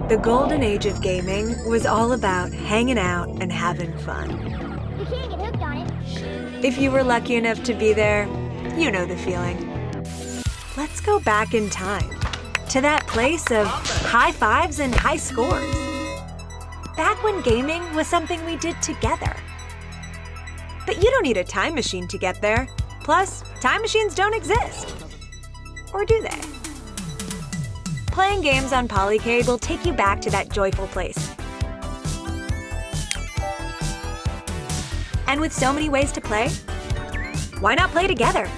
The golden age of gaming was all about hanging out and having fun. You can't get hooked on it. If you were lucky enough to be there, you know the feeling. Let's go back in time to that place of high fives and high scores. Back when gaming was something we did together. But you don't need a time machine to get there. Plus, time machines don't exist. Or do they? Playing games on Polycade will take you back to that joyful place. And with so many ways to play, why not play together?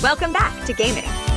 Welcome back to gaming.